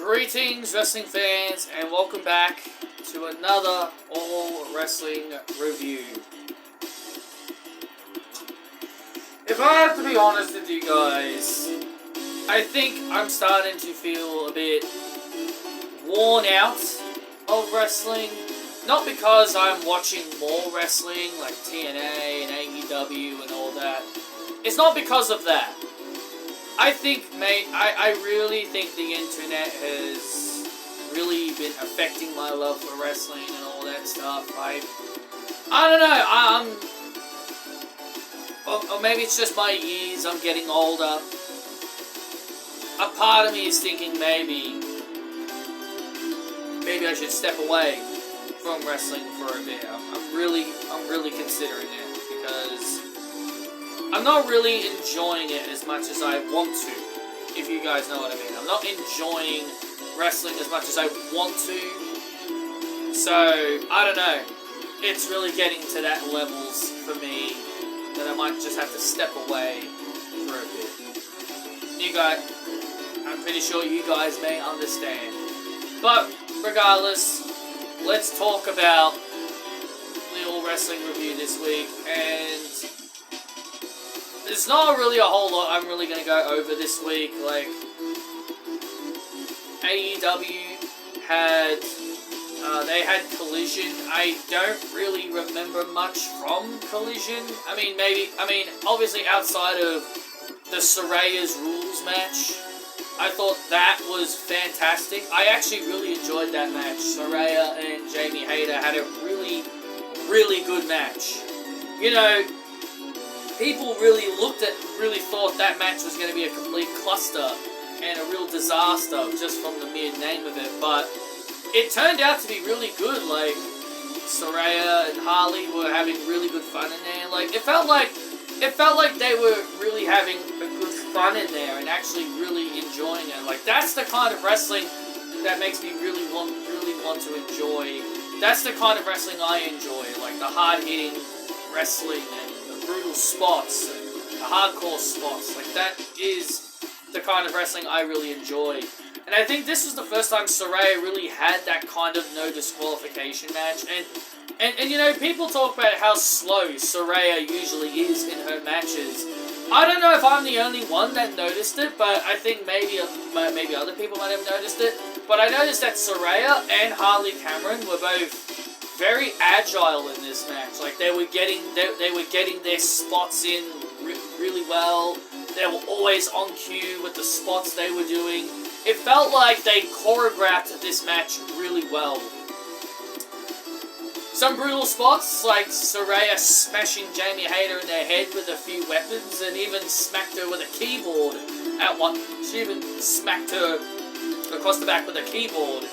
Greetings, wrestling fans, and welcome back to another All Wrestling review. If I have to be honest with you guys, I think I'm starting to feel a bit worn out of wrestling. Not because I'm watching more wrestling like TNA and AEW and all that. It's not because of that. I think, I really think the internet has really been affecting my love for wrestling and all that stuff. I don't know, or maybe it's just my years, I'm getting older. A part of me is thinking maybe I should step away from wrestling for a bit. I'm really considering it because I'm not really enjoying it as much as I want to, if you guys know what I mean. I'm not enjoying wrestling as much as I want to. So, I don't know. It's really getting to that levels for me that I might just have to step away for a bit. You guys, I'm pretty sure you guys may understand. But, regardless, let's talk about the All Wrestling review this week, and there's not really a whole lot I'm really going to go over this week. Like, AEW had, they had Collision. I don't really remember much from Collision. Obviously outside of the Saraya's Rules match, I thought that was fantastic. I actually really enjoyed that match. Saraya and Jamie Hayter had a really, really good match. You know, people really thought that match was going to be a complete cluster and a real disaster just from the mere name of it, but it turned out to be really good. Like, Saraya and Harley were having really good fun in there. Like, it felt like they were really having a good fun in there and actually really enjoying it. Like, that's the kind of wrestling that makes me really want to enjoy. That's the kind of wrestling I enjoy, like the hard-hitting wrestling and the brutal spots and the hardcore spots. Like, that is the kind of wrestling I really enjoy. And I think this was the first time Saraya really had that kind of no disqualification match. And you know, people talk about how slow Saraya usually is in her matches. I don't know if I'm the only one that noticed it, but I think maybe other people might have noticed it. But I noticed that Saraya and Harley Cameron were both very agile in this match. Like, they were getting their spots in really well. They were always on cue with the spots they were doing. It felt like they choreographed this match really well. Some brutal spots, like Saraya smashing Jamie Hayter in the head with a few weapons, and even smacked her with a keyboard at one. She even smacked her across the back with a keyboard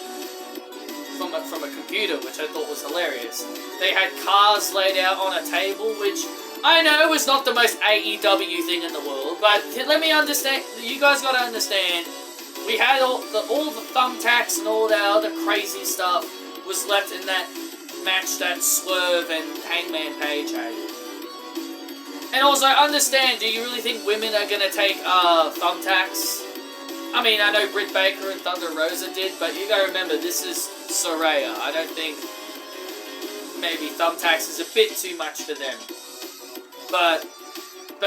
from a computer, which I thought was hilarious. They had cars laid out on a table, which I know is not the most AEW thing in the world, but let me understand. You guys gotta understand. We had all the thumbtacks and all that other crazy stuff was left in that match that Swerve and Hangman Page had. And also, understand, do you really think women are going to take thumbtacks? I mean, I know Britt Baker and Thunder Rosa did, but you got to remember, this is Saraya. I don't think maybe thumbtacks is a bit too much for them. But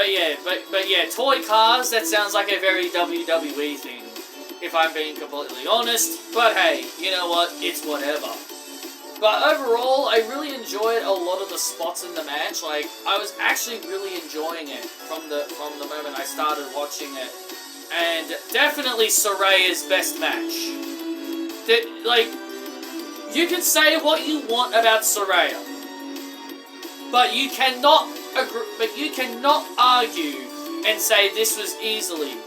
yeah, toy cars, that sounds like a very WWE thing, if I'm being completely honest. But hey, you know what? It's whatever. But overall, I really enjoyed a lot of the spots in the match. Like, I was actually really enjoying it from the moment I started watching it. And definitely Saraya's best match. You can say what you want about Saraya, but you cannot argue and say this was easily,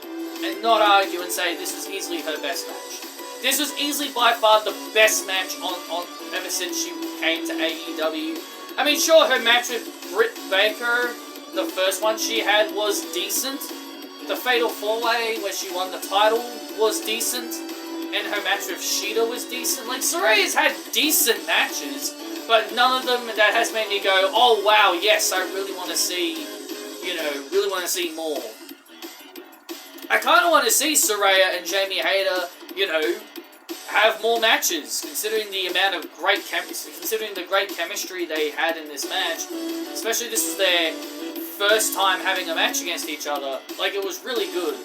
and not argue and say this was easily her best match. This was easily by far the best match on ever since she came to AEW. I mean, sure, her match with Britt Baker, the first one she had, was decent. The Fatal 4-Way, where she won the title, was decent. And her match with Shida was decent. Like, Saraya's had decent matches, but none of them that has made me go, oh wow, yes, I really want to see, more. I kind of want to see Saraya and Jamie Hayter, have more matches, considering the amount of considering the great chemistry they had in this match. Especially this was their first time having a match against each other. Like, it was really good.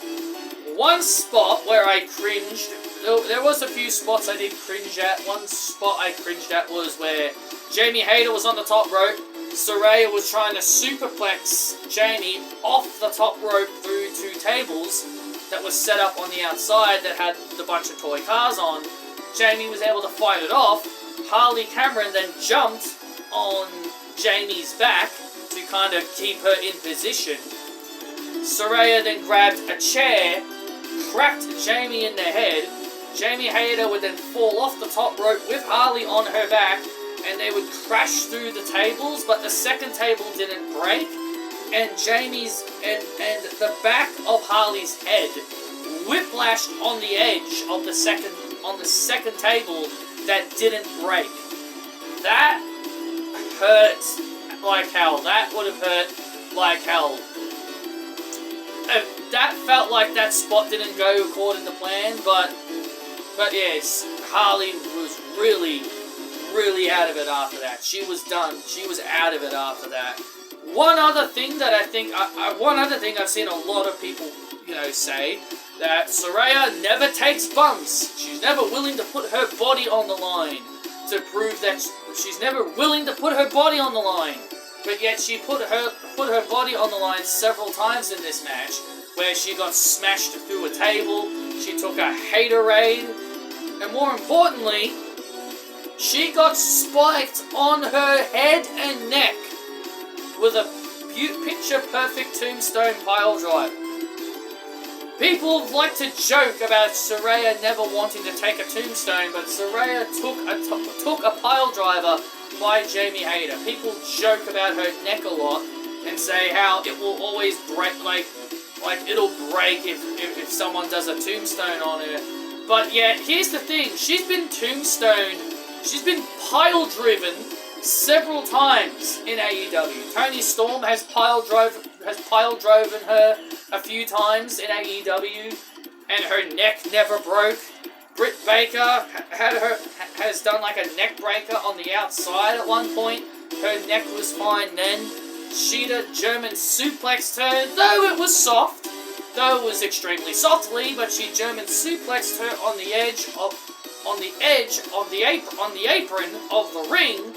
One spot where I cringed, there was a few spots I did cringe at. One spot I cringed at was where Jamie Hayter was on the top rope. Saraya was trying to superplex Jamie off the top rope through 2 tables that was set up on the outside that had the bunch of toy cars on. Jamie was able to fight it off. Harley Cameron then jumped on Jamie's back to kind of keep her in position. Saraya then grabbed a chair, cracked Jamie in the head. Jamie Hayter would then fall off the top rope with Harley on her back, and they would crash through the tables, but the second table didn't break, and Jamie's and the back of Harley's head whiplashed on the edge of the second table that didn't break. That hurt like hell. That would have hurt like hell. That felt like that spot didn't go according to plan, but yes, Harley was really out of it after that. She was done. She was out of it after that. One other thing that I've seen a lot of people, say, that Saraya never takes bumps. She's never willing to put her body on the line to prove that she's never willing to put her body on the line. But yet she put her body on the line several times in this match, where she got smashed through a table, she took a haterade, and more importantly, she got spiked on her head and neck with a picture-perfect tombstone pile drive. People like to joke about Saraya never wanting to take a tombstone, but Saraya took a pile driver by Jamie Hayter. People joke about her neck a lot and say how it will always break, like it'll break if someone does a tombstone on her. But yet, here's the thing, she's been tombstoned, she's been pile-driven several times in AEW. Toni Storm has pile-driven her a few times in AEW, and her neck never broke. Britt Baker has done like a neck breaker on the outside at one point. Her neck was fine then. Sheeta German suplexed her, though it was soft. Though it was extremely softly, but she German suplexed her on the edge of the apron of the ring.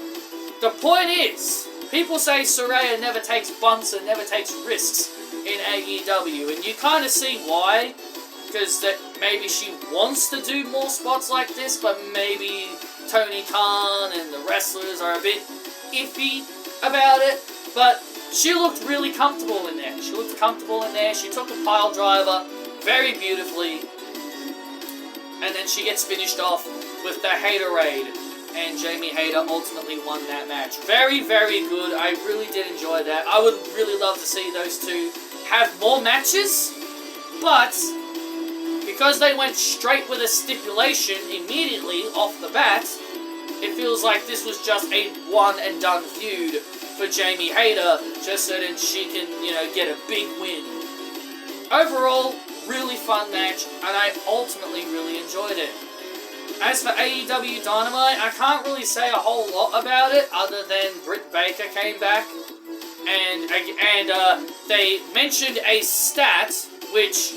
The point is, people say Saraya never takes bumps and never takes risks in AEW, and you kind of see why, because that maybe she wants to do more spots like this, but maybe Tony Khan and the wrestlers are a bit iffy about it, but she looked really comfortable in there. She took a pile driver very beautifully, and then she gets finished off with the haterade, and Jamie Hayter ultimately won that match. Very, very good. I really did enjoy that. I would really love to see those two have more matches, but because they went straight with a stipulation immediately off the bat, it feels like this was just a one-and-done feud for Jamie Hayter, just so that she can, get a big win. Overall, really fun match, and I ultimately really enjoyed it. As for AEW Dynamite, I can't really say a whole lot about it, other than Britt Baker came back, and they mentioned a stat, which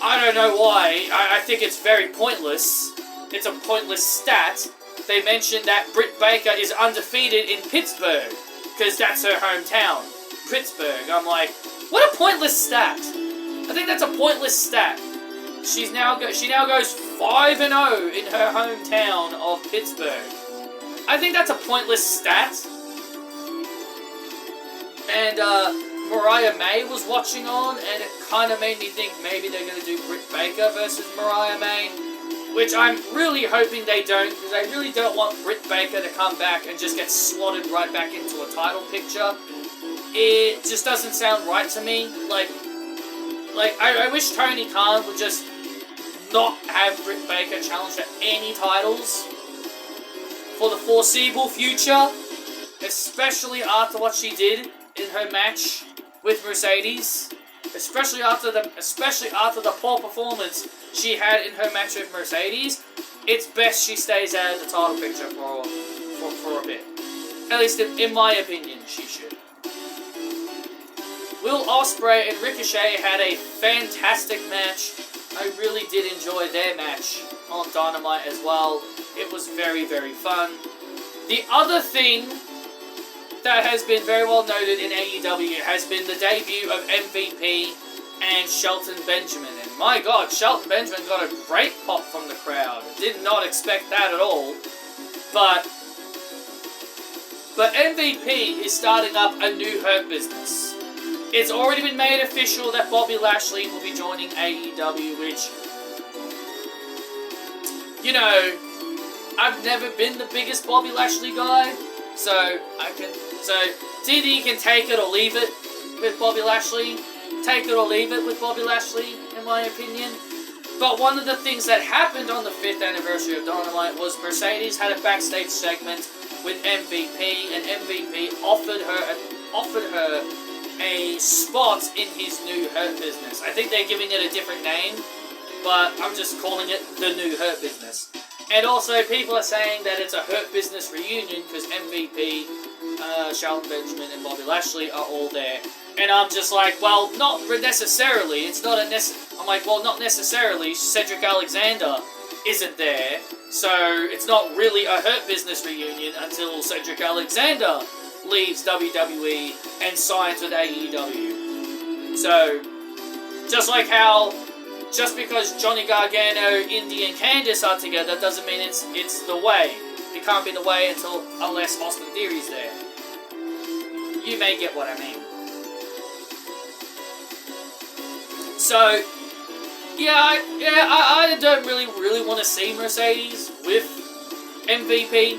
I don't know why. I think it's very pointless. It's a pointless stat. They mentioned that Britt Baker is undefeated in Pittsburgh, because that's her hometown, Pittsburgh. I'm like, what a pointless stat. I think that's a pointless stat. She now goes 5-0 in her hometown of Pittsburgh. I think that's a pointless stat. And Mariah May was watching on, and it kind of made me think maybe they're going to do Britt Baker versus Mariah May, which I'm really hoping they don't, because I really don't want Britt Baker to come back and just get slotted right back into a title picture. It just doesn't sound right to me. I wish Tony Khan would just not have Britt Baker challenge for any titles for the foreseeable future, especially after what she did in her match with Mercedes, especially after the poor performance she had in her match with Mercedes. it's best she stays out of the title picture for a bit. At least in my opinion, she should. Will Ospreay and Ricochet had a fantastic match. I really did enjoy their match on Dynamite as well. It was very, very fun. The other thing that has been very well noted in AEW has been the debut of MVP and Shelton Benjamin. And my God, Shelton Benjamin got a great pop from the crowd. Did not expect that at all. But MVP is starting up a new Hurt Business. It's already been made official that Bobby Lashley will be joining AEW, which, you know, I've never been the biggest Bobby Lashley guy, so TD can take it or leave it with Bobby Lashley. Take it or leave it with Bobby Lashley, in my opinion. But one of the things that happened on the 5th anniversary of Dynamite was Mercedes had a backstage segment with MVP, and MVP offered her a spot in his new Hurt Business. I think they're giving it a different name, but I'm just calling it the new Hurt Business. And also, people are saying that it's a Hurt Business reunion because MVP, Shelton Benjamin, and Bobby Lashley are all there. And I'm just like, well, not necessarily. It's not a I'm like, well, not necessarily. Cedric Alexander isn't there, so it's not really a Hurt Business reunion until Cedric Alexander leaves WWE and signs with AEW. So, just like how, just because Johnny Gargano, Indy, and Candice are together doesn't mean it's the way. It can't be the way unless Austin Theory's there. You may get what I mean. So, I don't really want to see Mercedes with MVP.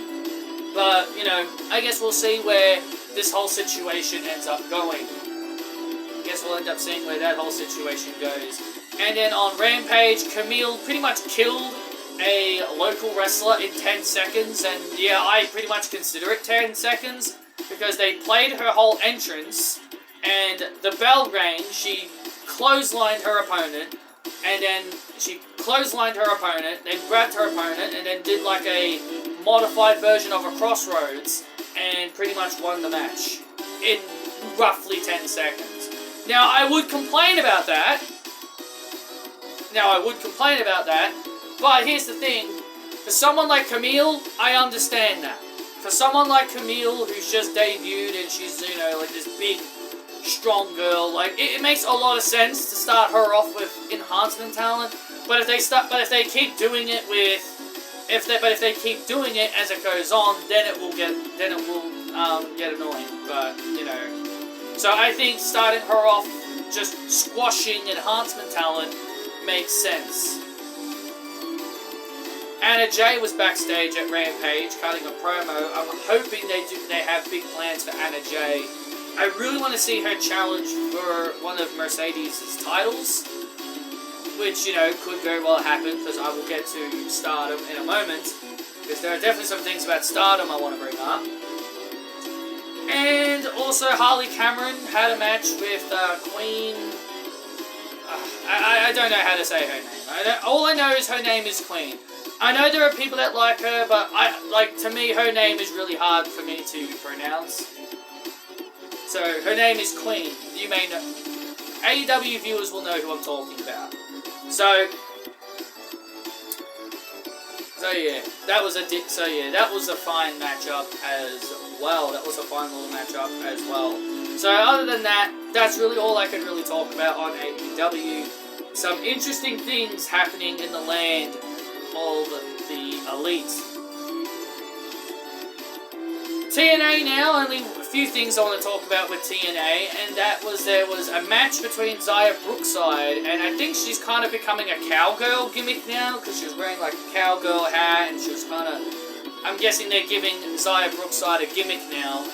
But, you know, I guess we'll see where this whole situation ends up going. I guess we'll end up seeing where that whole situation goes. And then on Rampage, Camille pretty much killed a local wrestler in 10 seconds. And yeah, I pretty much consider it 10 seconds. Because they played her whole entrance. And the bell rang, she clotheslined her opponent. And then she clotheslined her opponent, then grabbed her opponent, and then did like a modified version of a Crossroads, and pretty much won the match in roughly 10 seconds. Now, I would complain about that. But here's the thing. For someone like Camille, I understand that. For someone like Camille, who's just debuted, and she's, you know, like this big, strong girl, like, it makes a lot of sense to start her off with enhancement talent, but if they keep doing it if they keep doing it as it goes on, then it will get annoying. But, you know, so I think starting her off just squashing enhancement talent makes sense. Anna Jay was backstage at Rampage cutting a promo. I'm hoping they have big plans for Anna Jay. I really want to see her challenge for one of Mercedes' titles, which, you know, could very well happen, because I will get to Stardom in a moment, because there are definitely some things about Stardom I want to bring up. And also, Harley Cameron had a match with Queen. I don't know how to say her name. All I know is her name is Queen. I know there are people that like her, but to me, her name is really hard for me to pronounce. So, her name is Queen. You may know. AEW viewers will know who I'm talking about. So yeah, that was a fine matchup as well. That was a fine little matchup as well. So other than that, that's really all I can really talk about on AEW. Some interesting things happening in the land of the Elite. TNA now, only a few things I want to talk about with TNA, and that was there was a match between Xia Brookside, and I think she's kind of becoming a cowgirl gimmick now, because she was wearing like a cowgirl hat, and she was kind of, I'm guessing they're giving Xia Brookside a gimmick now.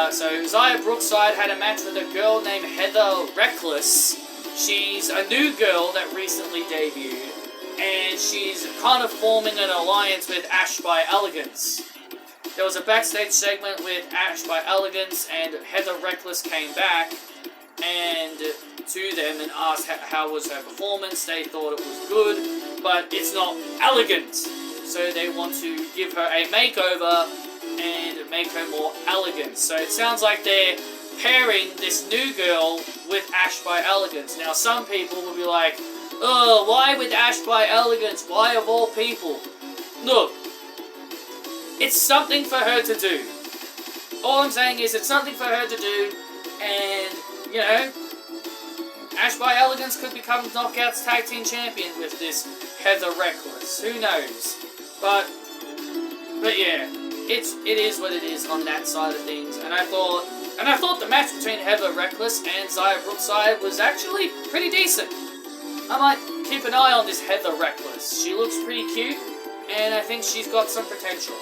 So Xia Brookside had a match with a girl named Heather Reckless. She's a new girl that recently debuted, and she's kind of forming an alliance with Ash by Elegance. There was a backstage segment with Ash by Elegance, and Heather Reckless came back, and to them and asked how was her performance. They thought it was good, but it's not elegant. So they want to give her a makeover and make her more elegant. So it sounds like they're pairing this new girl with Ash by Elegance. Now some people will be like, oh, why with Ash by Elegance? Why of all people? Look, it's something for her to do. All I'm saying is it's something for her to do, and, you know, Ash by Elegance could become Knockouts Tag Team Champion with this Heather Reckless. Who knows? But yeah, it is what it is on that side of things. And I thought the match between Heather Reckless and Xia Brookside was actually pretty decent. I might keep an eye on this Heather Reckless. She looks pretty cute, and I think she's got some potential.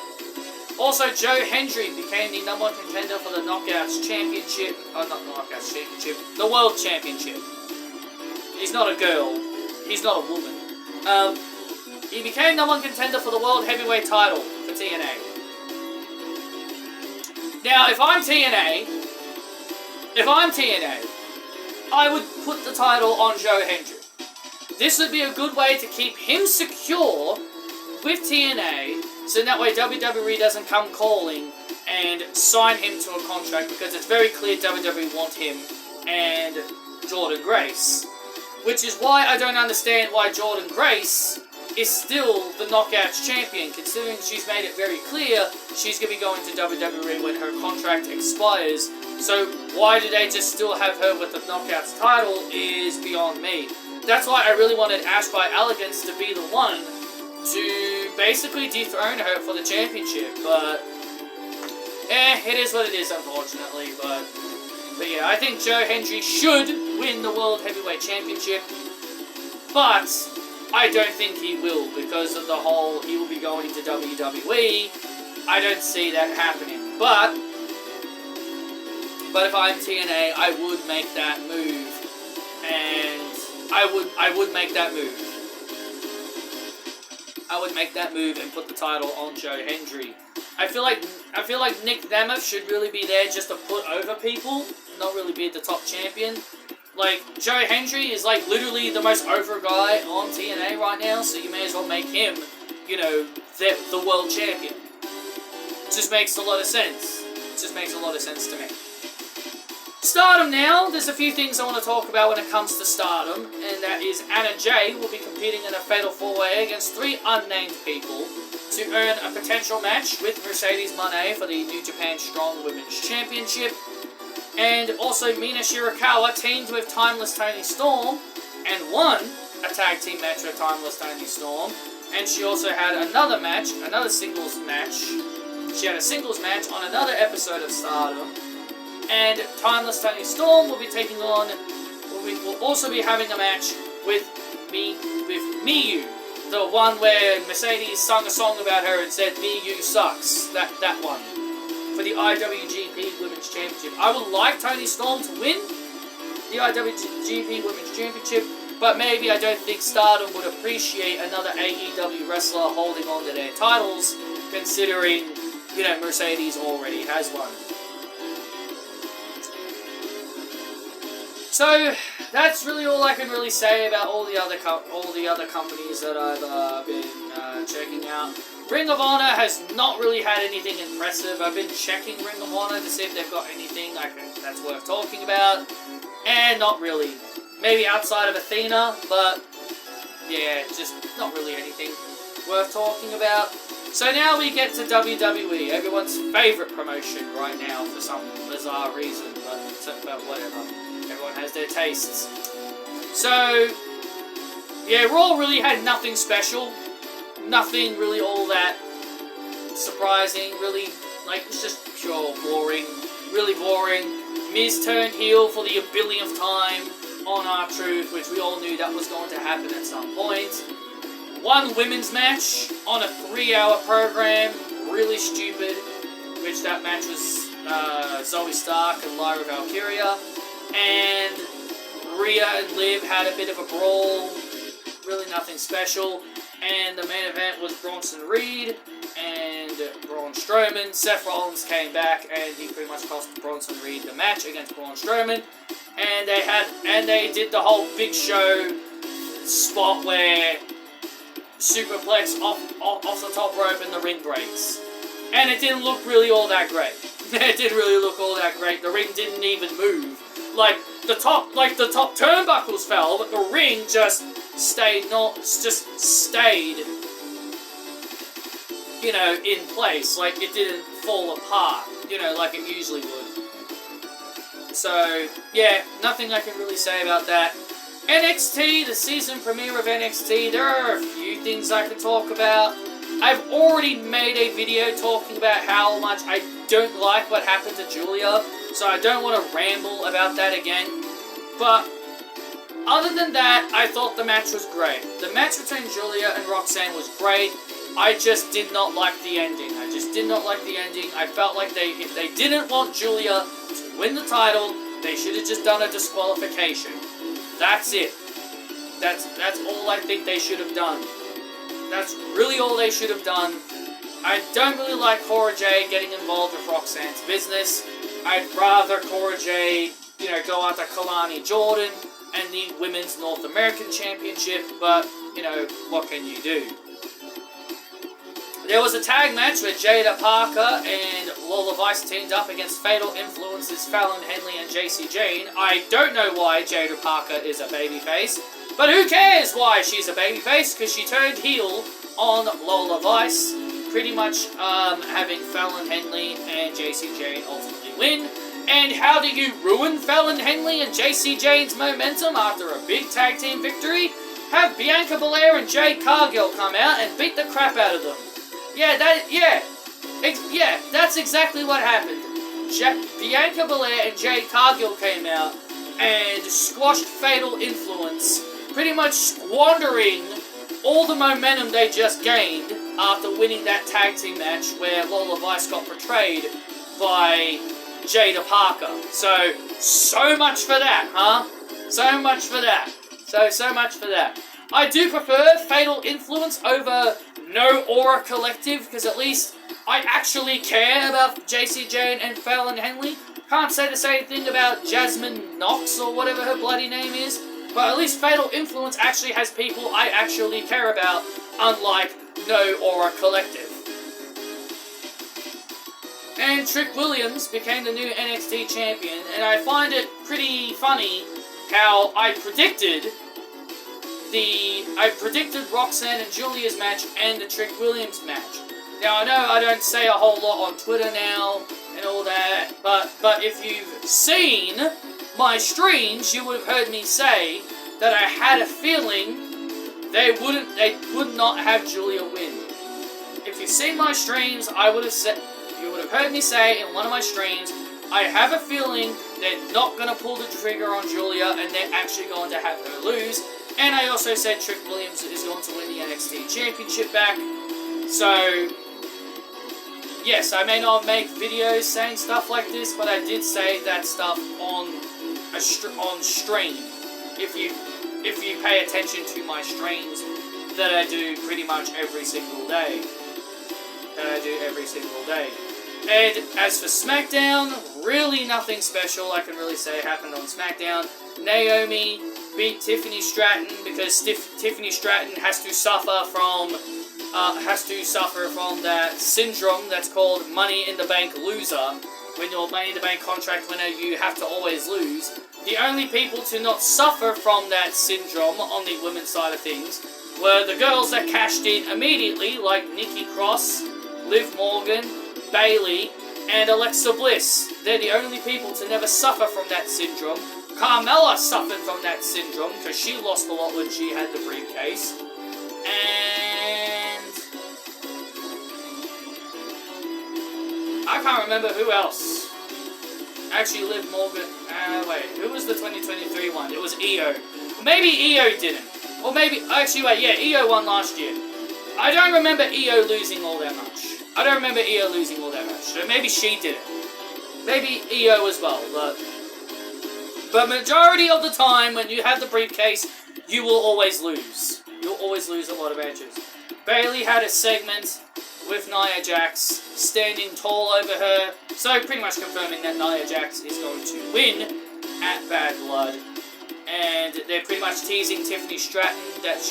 Also, Joe Hendry became the #1 contender for the Knockouts Championship. Not Knockouts Championship, the World Championship. He's not a girl. He's not a woman. He became #1 contender for the World Heavyweight title for TNA. Now, if I'm TNA, I would put the title on Joe Hendry. This would be a good way to keep him secure with TNA, so that way WWE doesn't come calling and sign him to a contract, because it's very clear WWE want him and Jordynne Grace. Which is why I don't understand why Jordynne Grace is still the Knockouts champion, considering she's made it very clear she's going to be going to WWE when her contract expires. So why do they just still have her with the Knockouts title is beyond me. That's why I really wanted Ash by Elegance to be the one to basically dethrone her for the championship, but it is what it is, unfortunately. But yeah, I think Joe Hendry should win the World Heavyweight Championship, but I don't think he will, because of the whole he will be going to WWE. I don't see that happening, but if I'm TNA, I would make that move, and I would make that move. I would make that move and put the title on Joe Hendry. I feel like Nick Nemeth should really be there just to put over people, not really be the top champion. Like, Joe Hendry is like literally the most over guy on TNA right now, so you may as well make him, you know, the world champion. It just makes a lot of sense. It just makes a lot of sense to me. Stardom now. There's a few things I want to talk about when it comes to Stardom, and that is Anna Jay will be competing in a Fatal 4-Way against 3 unnamed people to earn a potential match with Mercedes Moné for the New Japan Strong Women's Championship. And also Mina Shirakawa teamed with Timeless Toni Storm and won a tag team match with Timeless Toni Storm. And she also had another match, another singles match. She had a singles match on another episode of Stardom. And Timeless Toni Storm will be taking on, will also be having a match with Miyu. The one where Mercedes sung a song about her and said, Miyu sucks. That one. For the IWGP Women's Championship. I would like Toni Storm to win the IWGP Women's Championship, but maybe I don't think Stardom would appreciate another AEW wrestler holding on to their titles, considering, you know, Mercedes already has one. So that's really all I can really say about all the other companies that I've been checking out. Ring of Honor has not really had anything impressive. I've been checking Ring of Honor to see if they've got anything that's worth talking about, and not really. Maybe outside of Athena, but yeah, just not really anything worth talking about. So now we get to WWE, everyone's favorite promotion right now for some bizarre reason, but whatever. Everyone has their tastes. So, yeah, Raw really had nothing special. Nothing really all that surprising. Really, like, it's just pure boring. Really boring. Miz turned heel for the billionth time on R-Truth, which we all knew that was going to happen at some point. One women's match on a 3-hour program. Really stupid. Which that match was Zoe Stark and Lyra Valkyria. And Rhea and Liv had a bit of a brawl. Really nothing special. and the main event was Bronson Reed and Braun Strowman. Seth Rollins came back, and he pretty much cost Bronson Reed the match against Braun Strowman. And they did the whole Big Show spot where superplex off the top rope and the ring breaks. And it didn't look really all that great. It didn't really look all that great. The ring didn't even move. Like the top turnbuckles fell, but the ring just stayed, you know, in place. Like it didn't fall apart, you know, like it usually would. So yeah, nothing I can really say about that. NXT, the season premiere of NXT, there are a few things I can talk about. I've already made a video talking about how much I don't like what happened to Julia, so I don't want to ramble about that again. But other than that, I thought the match was great. The match between Julia and Roxanne was great. I just did not like the ending. I just did not like the ending. I felt like if they didn't want Julia to win the title, they should have just done a disqualification. That's it. That's all I think they should have done. That's really all they should have done. I don't really like Cora Jade getting involved with Roxanne's business. I'd rather Cora Jade, you know, go after Kalani Jordan and the Women's North American Championship, but, you know, what can you do? There was a tag match where Jada Parker and Lola Vice teamed up against Fatal Influences Fallon Henley and Jacy Jayne. I don't know why Jada Parker is a babyface, but who cares why she's a babyface, because she turned heel on Lola Vice, pretty much having Fallon Henley and Jacy Jayne ultimately win. And how do you ruin Fallon Henley and Jacy Jayne's momentum after a big tag team victory? Have Bianca Belair and Jade Cargill come out and beat the crap out of them. Yeah, that's exactly what happened. Bianca Belair and Jade Cargill came out and squashed Fatal Influence, pretty much squandering all the momentum they just gained after winning that tag team match where Lola Vice got betrayed by Jada Parker. So much for that, huh? So much for that. So much for that. I do prefer Fatal Influence over No Aura Collective, because at least I actually care about Jacy Jayne and Fallon Henley. Can't say the same thing about Jasmine Knox or whatever her bloody name is, but at least Fatal Influence actually has people I actually care about, unlike No Aura Collective. And Trick Williams became the new NXT champion, and I find it pretty funny how I predicted Roxanne and Julia's match and the Trick Williams match. Now, I know I don't say a whole lot on Twitter now and all that, but if you've seen my streams, you would have heard me say that I had a feeling they would not have Julia win. If you've seen my streams, you would have heard me say in one of my streams, I have a feeling they're not going to pull the trigger on Julia and they're actually going to have her lose. And I also said Trick Williams is going to win the NXT Championship back. So, yes, I may not make videos saying stuff like this, but I did say that stuff on stream. If you pay attention to my streams that I do pretty much every single day. And as for SmackDown, really nothing special I can really say happened on SmackDown. Naomi beat Tiffany Stratton because Tiffany Stratton has to suffer from that syndrome that's called Money in the Bank loser. When you're Money in the Bank contract winner, you have to always lose. The only people to not suffer from that syndrome on the women's side of things were the girls that cashed in immediately, like Nikki Cross, Liv Morgan, Bayley, and Alexa Bliss. They're the only people to never suffer from that syndrome. Carmella suffered from that syndrome because she lost a lot when she had the briefcase. And I can't remember who else. Actually, Liv Morgan. Wait, who was the 2023 one? It was Io. Maybe Io didn't. Or maybe, actually, wait, yeah, Io won last year. I don't remember Io losing all that much. So maybe she didn't. Maybe Io as well, but majority of the time when you have the briefcase, you will always lose. You'll always lose a lot of matches. Bayley had a segment with Nia Jax, standing tall over her, so pretty much confirming that Nia Jax is going to win at Bad Blood. And they're pretty much teasing Tiffany Stratton that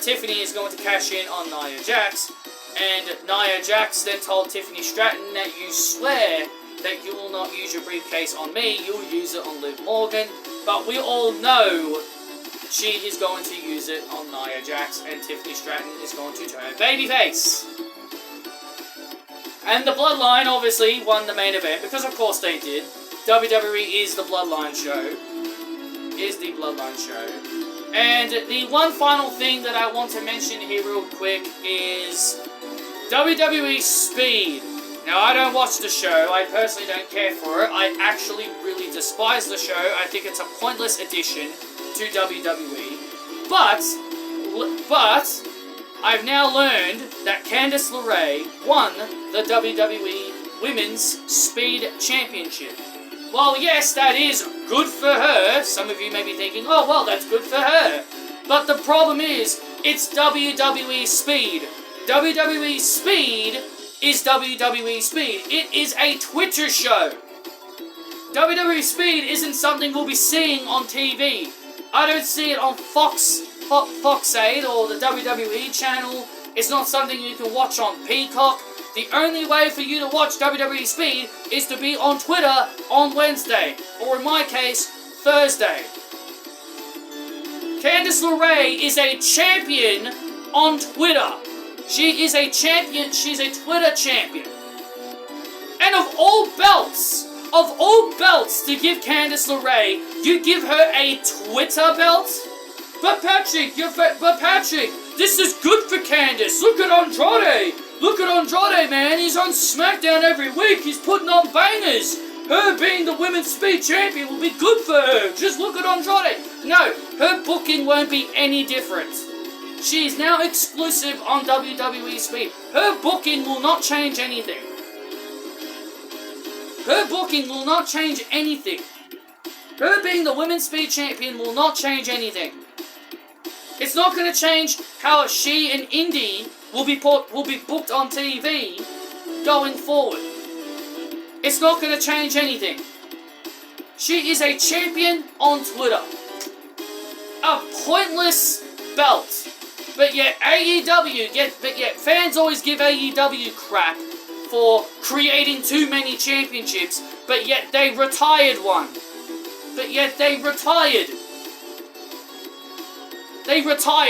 Tiffany is going to cash in on Nia Jax. And Nia Jax then told Tiffany Stratton that you swear that you will not use your briefcase on me, you'll use it on Liv Morgan. But we all know she is going to use it on Nia Jax, and Tiffany Stratton is going to turn babyface. And the Bloodline obviously won the main event, because of course they did. WWE is the Bloodline show. And the one final thing that I want to mention here real quick is WWE Speed. Now, I don't watch the show. I personally don't care for it. I actually really despise the show. I think it's a pointless addition to WWE. But I've now learned that Candice LeRae won the WWE Women's Speed Championship. Well, yes, that is good for her. Some of you may be thinking, oh, well, that's good for her. But the problem is, it's WWE Speed. WWE Speed is WWE Speed. It is a Twitter show. WWE Speed isn't something we'll be seeing on TV. I don't see it on Fox 8 or the WWE channel. It's not something you can watch on Peacock. The only way for you to watch WWE Speed is to be on Twitter on Wednesday, or in my case, Thursday. Candice LeRae is a champion on Twitter. She is a champion, she's a Twitter champion. And of all belts to give Candice LeRae, you give her a Twitter belt? But Patrick, this is good for Candice. Look at Andrade. Look at Andrade, man. He's on SmackDown every week. He's putting on bangers. Her being the Women's Speed Champion will be good for her. Just look at Andrade. No, her booking won't be any different. She is now exclusive on WWE Speed. Her booking will not change anything. Her booking will not change anything. Her being the Women's Speed Champion will not change anything. It's not going to change how she and Indy will be booked on TV going forward. It's not going to change anything. She is a champion on Twitter. A pointless belt. But yet fans always give AEW crap for creating too many championships, but yet they retired one. They retired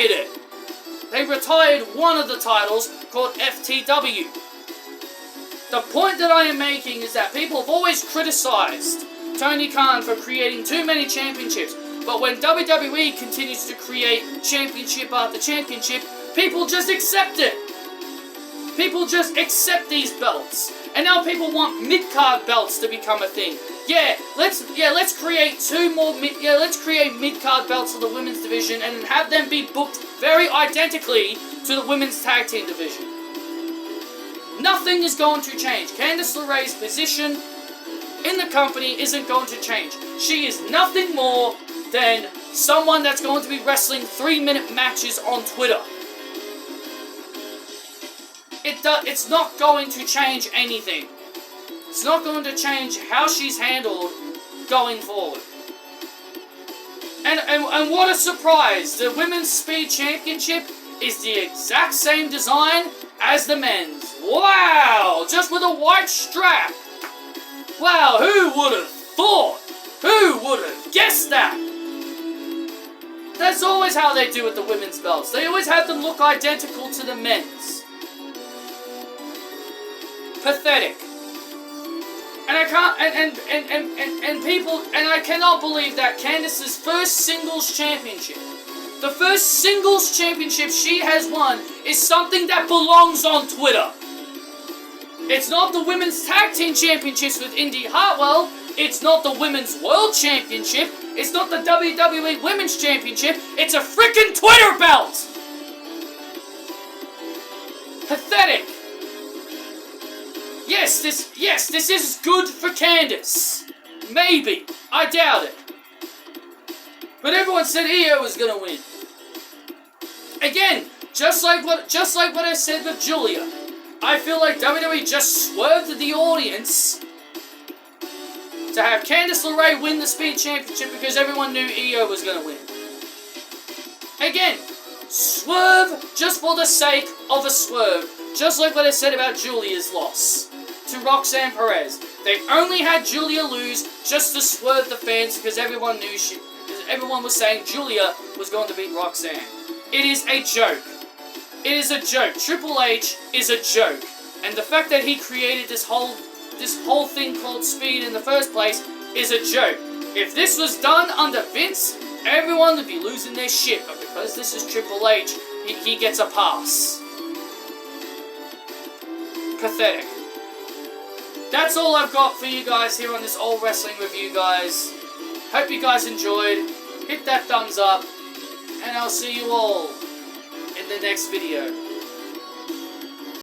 it. They retired one of the titles called FTW. The point that I am making is that people have always criticized Tony Khan for creating too many championships, but when WWE continues to create championship after championship, people just accept it. People just accept these belts. And now people want mid-card belts to become a thing. Let's create let's create mid-card belts for the women's division and have them be booked very identically to the women's tag team division. Nothing is going to change. Candice LeRae's position in the company isn't going to change. She is nothing more than someone that's going to be wrestling 3-minute matches on Twitter. It's not going to change anything. It's not going to change how she's handled going forward. And what a surprise! The Women's Speed Championship is the exact same design as the men's. Wow! Just with a white strap. Wow, who would have thought? Who would have guessed that? That's always how they do with the women's belts. They always have them look identical to the men's. Pathetic. And I can't, and people, and I cannot believe that Candice's first singles championship, the first singles championship she has won, is something that belongs on Twitter. It's not the Women's Tag Team Championships with Indy Hartwell. It's not the Women's World Championship. It's not the WWE Women's Championship. It's a freaking Twitter belt! Pathetic. Yes, this is good for Candice. Maybe. I doubt it. But everyone said Io was gonna win. again, just like what I said with Julia, I feel like WWE just swerved the audience to have Candice LeRae win the Speed Championship because everyone knew Io was going to win. Again, swerve just for the sake of a swerve, just like what I said about Julia's loss to Roxanne Perez. They only had Julia lose just to swerve the fans because everyone was saying Julia was going to beat Roxanne. It is a joke. It is a joke. Triple H is a joke. And the fact that he created this whole thing called Speed in the first place is a joke. If this was done under Vince, everyone would be losing their shit. But because this is Triple H, he gets a pass. Pathetic. That's all I've got for you guys here on this old wrestling review, guys. Hope you guys enjoyed. Hit that thumbs up. And I'll see you all in the next video.